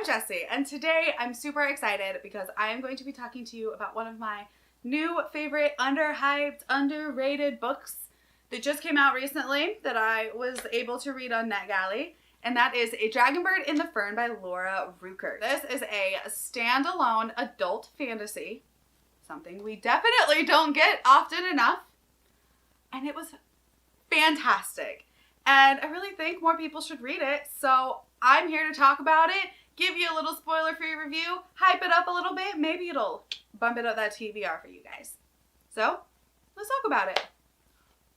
I'm Jessie, and today I'm super excited because I am going to be talking to you about one of my new favorite underhyped, underrated books that just came out recently that I was able to read on NetGalley, and that is A Dragonbird in the Fern by Laura Rueckert. This is a standalone adult fantasy, something we definitely don't get often enough, and it was fantastic. And I really think more people should read it, so I'm here to talk about it, give you a little spoiler-free review, hype it up a little bit, maybe it'll bump it up that TBR for you guys. So, let's talk about it.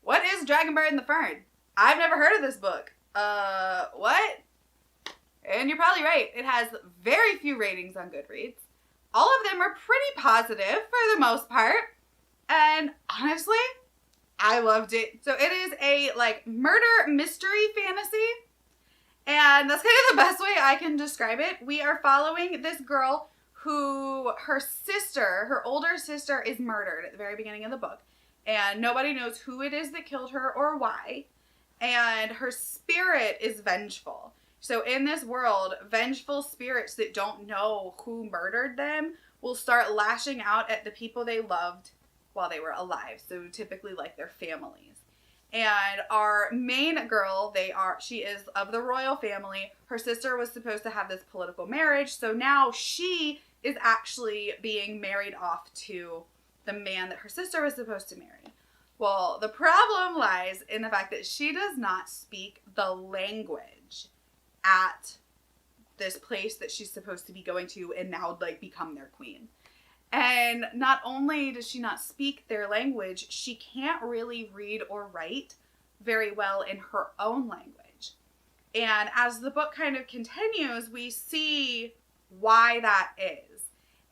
What is Dragonbird in the Fern? I've never heard of this book. What? And you're probably right, it has very few ratings on Goodreads. All of them are pretty positive for the most part, and honestly, I loved it. So it is a murder mystery fantasy, and that's kind of the best way I can describe it. We are following this girl who her older sister is murdered at the very beginning of the book, and nobody knows who it is that killed her or why, and her spirit is vengeful. So in this world, vengeful spirits that don't know who murdered them will start lashing out at the people they loved while they were alive, so typically their families. And our main girl, she is of the royal family. Her sister was supposed to have this political marriage, so now she is actually being married off to the man that her sister was supposed to marry. Well, the problem lies in the fact that she does not speak the language at this place that she's supposed to be going to and now become their queen. And not only does she not speak their language, she can't really read or write very well in her own language. And as the book kind of continues, we see why that is.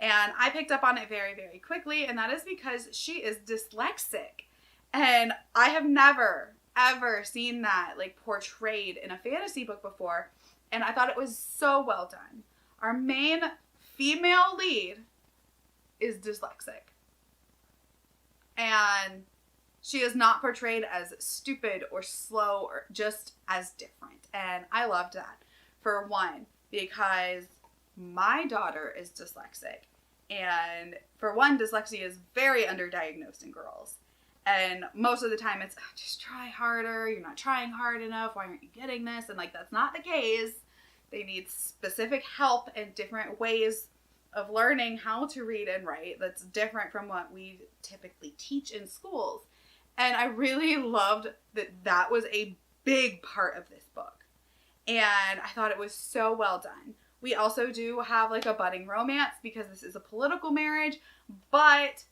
And I picked up on it very, very quickly, and that is because she is dyslexic. And I have never, ever seen that portrayed in a fantasy book before, and I thought it was so well done. Our main female lead is dyslexic, and she is not portrayed as stupid or slow or just as different, and I loved that. For one, because my daughter is dyslexic, and for one, dyslexia is very underdiagnosed in girls, and most of the time it's just try harder, you're not trying hard enough, why aren't you getting this? And that's not the case. They need specific help and different ways of learning how to read and write that's different from what we typically teach in schools. And I really loved that was a big part of this book. And I thought it was so well done. We also do have a budding romance because this is a political marriage, but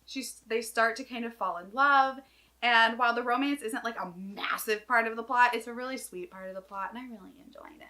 they start to kind of fall in love. And while the romance isn't a massive part of the plot, it's a really sweet part of the plot, and I really enjoyed it.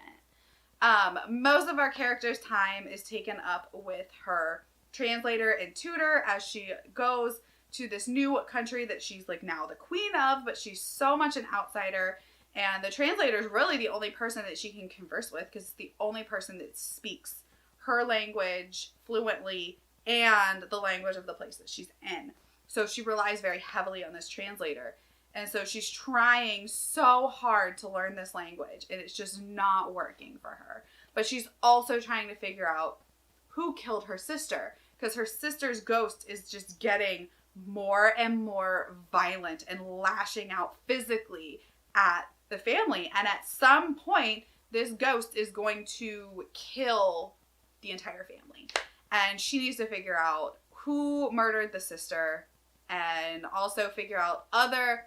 Most of our character's time is taken up with her translator and tutor as she goes to this new country that she's now the queen of, but she's so much an outsider, and the translator is really the only person that she can converse with because it's the only person that speaks her language fluently and the language of the place that she's in. So she relies very heavily on this translator. And so she's trying so hard to learn this language, and it's just not working for her. But she's also trying to figure out who killed her sister, because her sister's ghost is just getting more and more violent and lashing out physically at the family. And at some point, this ghost is going to kill the entire family. And she needs to figure out who murdered the sister and also figure out other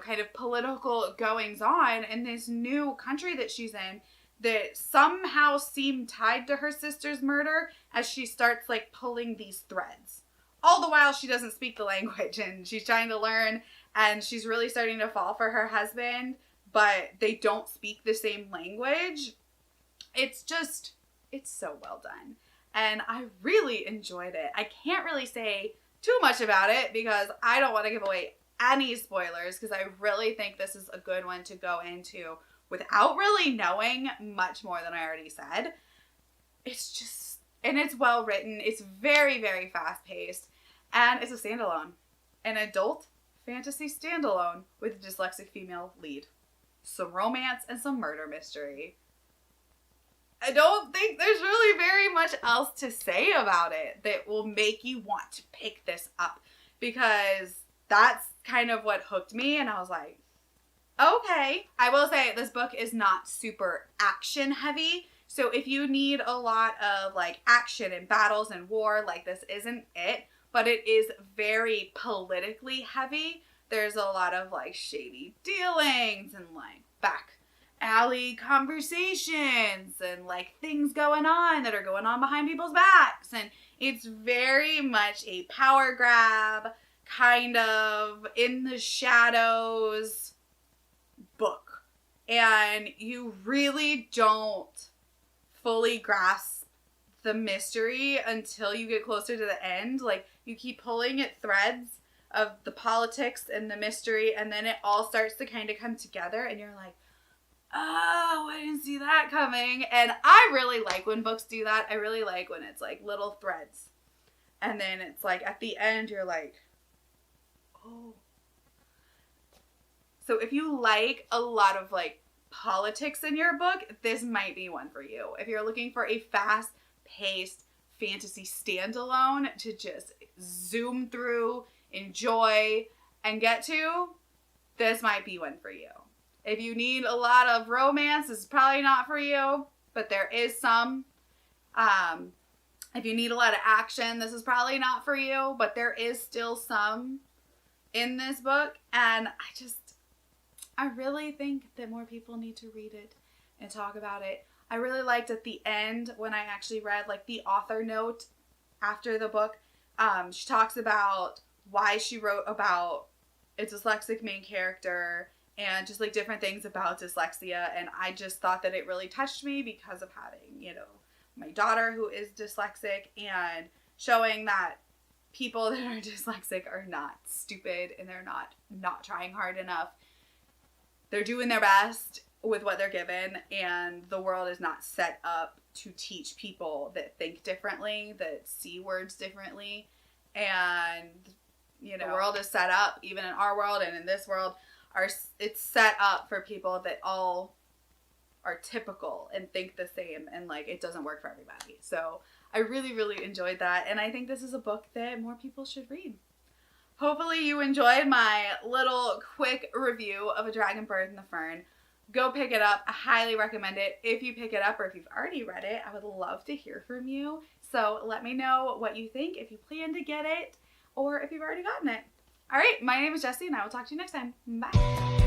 kind of political goings on in this new country that she's in that somehow seem tied to her sister's murder as she starts pulling these threads. All the while she doesn't speak the language and she's trying to learn, and she's really starting to fall for her husband, but they don't speak the same language. It's so well done. And I really enjoyed it. I can't really say too much about it because I don't want to give away any spoilers, because I really think this is a good one to go into without really knowing much more than I already said. And it's well written. It's very, very fast paced, and it's a standalone, an adult fantasy standalone with a dyslexic female lead, some romance and some murder mystery. I don't think there's really very much else to say about it that will make you want to pick this up, because that's kind of what hooked me, and I was like, okay. I will say this book is not super action heavy, so if you need a lot of like action and battles and war, like this isn't it, but it is very politically heavy. There's a lot of like shady dealings and like back alley conversations and like things going on that are going on behind people's backs, and it's very much a power grab, kind of in the shadows book, and you really don't fully grasp the mystery until you get closer to the end. Like, you keep pulling at threads of the politics and the mystery, and then it all starts to kind of come together, and you're like, oh, I didn't see that coming. And I really like when books do that. I really like when it's like little threads. And then it's like at the end, you're like, oh. So if you like a lot of like politics in your book, this might be one for you. If you're looking for a fast-paced fantasy standalone to just zoom through, enjoy, and get to, this might be one for you. If you need a lot of romance, this is probably not for you, but there is some. If you need a lot of action, this is probably not for you, but there is still some in this book. And I really think that more people need to read it and talk about it. I really liked at the end when I actually read like the author note after the book. She talks about why she wrote about a dyslexic main character and just like different things about dyslexia. And I just thought that it really touched me because of having, you know, my daughter who is dyslexic, and showing that people that are dyslexic are not stupid, and they're not trying hard enough. They're doing their best with what they're given, and the world is not set up to teach people that think differently, that see words differently. And, you know, the world is set up, even in our world and in this world, it's set up for people that all are typical and think the same, and like it doesn't work for everybody. So I really, really enjoyed that, and I think this is a book that more people should read. Hopefully you enjoyed my little quick review of A Dragonbird and the Fern. Go pick it up. I highly recommend it. If you pick it up or if you've already read it, I would love to hear from you. So let me know what you think, if you plan to get it, or if you've already gotten it. All right, my name is Jessie, and I will talk to you next time. Bye.